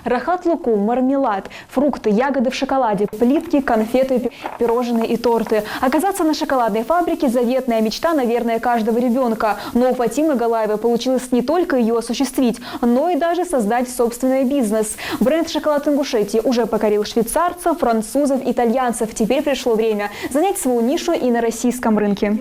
Рахат лукум, мармелад, фрукты, ягоды в шоколаде, плитки, конфеты, пирожные и торты. Оказаться на шоколадной фабрике – заветная мечта, наверное, каждого ребенка. Но у Фатимы Галаевой получилось не только ее осуществить, но и даже создать собственный бизнес. Бренд «Шоколад Ингушетии» уже покорил швейцарцев, французов, итальянцев. Теперь пришло время занять свою нишу и на российском рынке.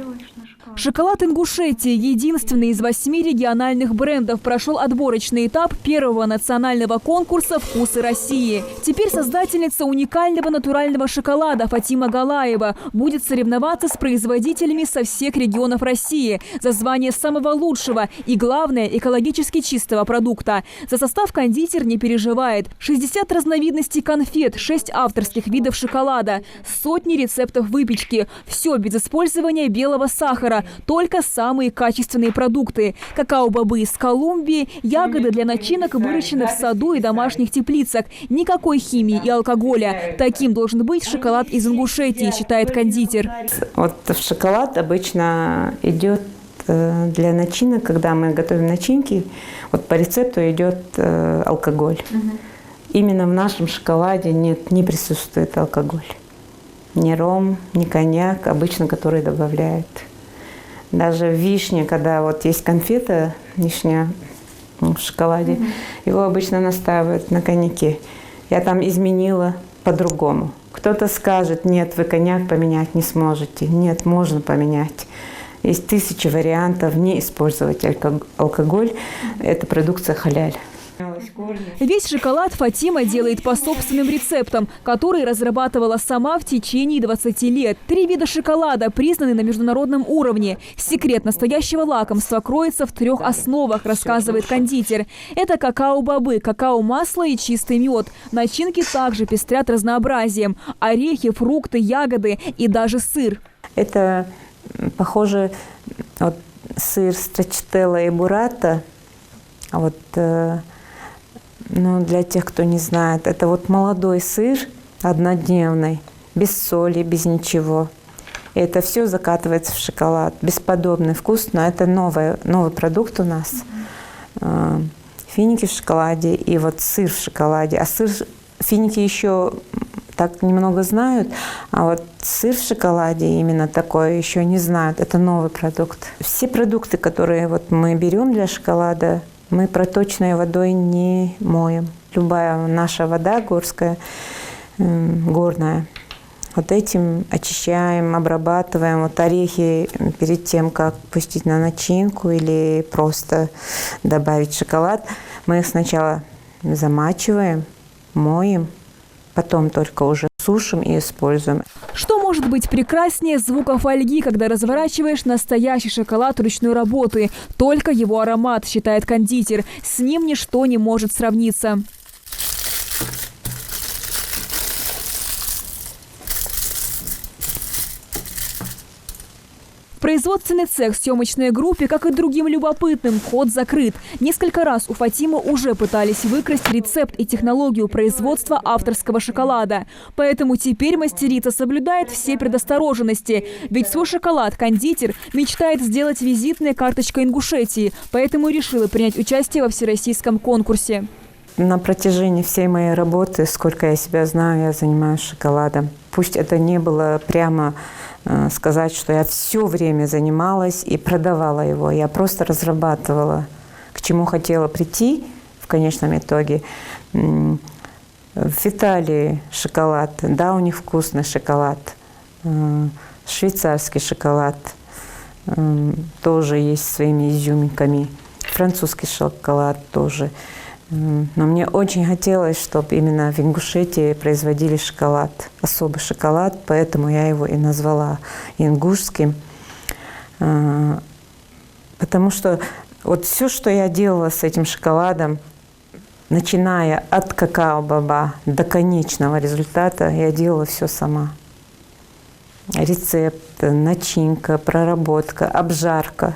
Шоколад Ингушетии, единственный из 8 региональных брендов, прошел отборочный этап первого национального конкурса «Вкусы России». Теперь создательница уникального натурального шоколада Фатима Галаева будет соревноваться с производителями со всех регионов России за звание самого лучшего и, главное, экологически чистого продукта. За состав кондитер не переживает. 60 разновидностей конфет, 6 авторских видов шоколада, сотни рецептов выпечки. Все без использования белого сахара. Только самые качественные продукты. Какао-бобы из Колумбии, ягоды для начинок выращены в саду и домашних теплицах. Никакой химии и алкоголя. Таким должен быть шоколад из Ингушетии, считает кондитер. Вот в шоколад обычно идет для начинок, когда мы готовим начинки, вот по рецепту идет алкоголь. Именно в нашем шоколаде не присутствует алкоголь. Ни ром, ни коньяк, обычно который добавляют. Даже в вишне, когда вот есть конфета, вишня в шоколаде, его обычно настаивают на коньяке. Я там изменила по-другому. Кто-то скажет, нет, вы коньяк поменять не сможете. Нет, можно поменять. Есть тысячи вариантов не использовать алкоголь. Это продукция халяль. Весь шоколад Фатима делает по собственным рецептам, которые разрабатывала сама в течение 20 лет. 3 вида шоколада признаны на международном уровне. Секрет настоящего лакомства кроется в 3 основах, рассказывает кондитер. Это какао-бобы, какао-масло и чистый мед. Начинки также пестрят разнообразием. Орехи, фрукты, ягоды и даже сыр. Это похоже, вот, сыр страчителла и буррата. Вот, ну, для тех, кто не знает, это вот молодой сыр, однодневный, без соли, без ничего. И это все закатывается в шоколад. Бесподобный вкус, но это новый продукт у нас. Финики в шоколаде и вот сыр в шоколаде. А финики еще так немного знают, а вот сыр в шоколаде именно такое еще не знают. Это новый продукт. Все продукты, которые вот мы берем для шоколада, мы проточной водой не моем. Любая наша вода горская, горная, вот этим очищаем, обрабатываем. Вот орехи перед тем, как пустить на начинку или просто добавить шоколад, мы их сначала замачиваем, моем, потом только уже сушим и используем. Что может быть прекраснее звука фольги, когда разворачиваешь настоящий шоколад ручной работы? Только его аромат, считает кондитер. С ним ничто не может сравниться. Производственный цех в съемочной группе, как и другим любопытным, вход закрыт. Несколько раз у Фатимы уже пытались выкрасть рецепт и технологию производства авторского шоколада. Поэтому теперь мастерица соблюдает все предосторожности. Ведь свой шоколад кондитер мечтает сделать визитной карточкой Ингушетии. Поэтому решила принять участие во всероссийском конкурсе. На протяжении всей моей работы, сколько я себя знаю, я занимаюсь шоколадом. Пусть это не было прямо сказать, что я все время занималась и продавала его. Я просто разрабатывала, к чему хотела прийти в конечном итоге. В Италии шоколад, да, у них вкусный шоколад. Швейцарский шоколад тоже есть своими изюминками. Французский шоколад тоже. Но мне очень хотелось, чтобы именно в Ингушетии производили шоколад, особый шоколад, поэтому я его и назвала ингушским. Потому что вот все, что я делала с этим шоколадом, начиная от какао-боба до конечного результата, я делала все сама. Рецепт, начинка, проработка, обжарка.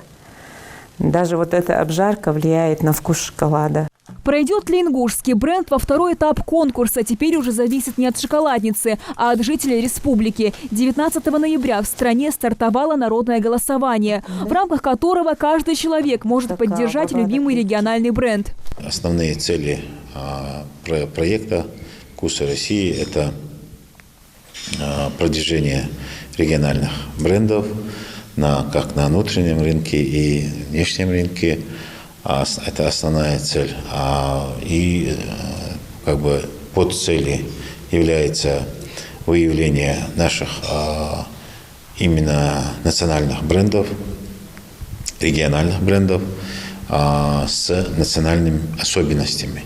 Даже вот эта обжарка влияет на вкус шоколада. Пройдет ли ингушский бренд во второй этап конкурса, теперь уже зависит не от шоколадницы, а от жителей республики. 19 ноября в стране стартовало народное голосование, в рамках которого каждый человек может поддержать любимый региональный бренд. Основные цели проекта «Вкусы России» – это продвижение региональных брендов как на внутреннем рынке и внешнем рынке. Это основная цель. И как бы подцелью является выявление наших именно национальных брендов, региональных брендов с национальными особенностями.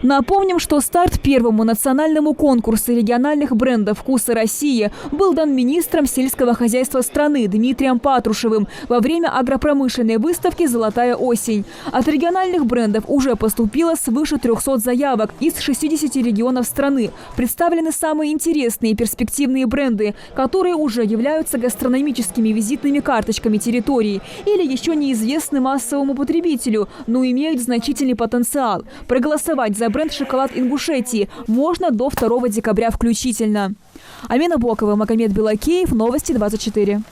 Напомним, что старт первому национальному конкурсу региональных брендов «Вкусы России» был дан министром сельского хозяйства страны Дмитрием Патрушевым во время агропромышленной выставки «Золотая осень». От региональных брендов уже поступило свыше 300 заявок из 60 регионов страны. Представлены самые интересные и перспективные бренды, которые уже являются гастрономическими визитными карточками территории или еще неизвестны массовому потребителю, но имеют значительный потенциал. Проголосовать за бренд «Шоколад Ингушетии» можно до 2 декабря включительно. Амина Бокова, Магомед Белакеев, Новости 24.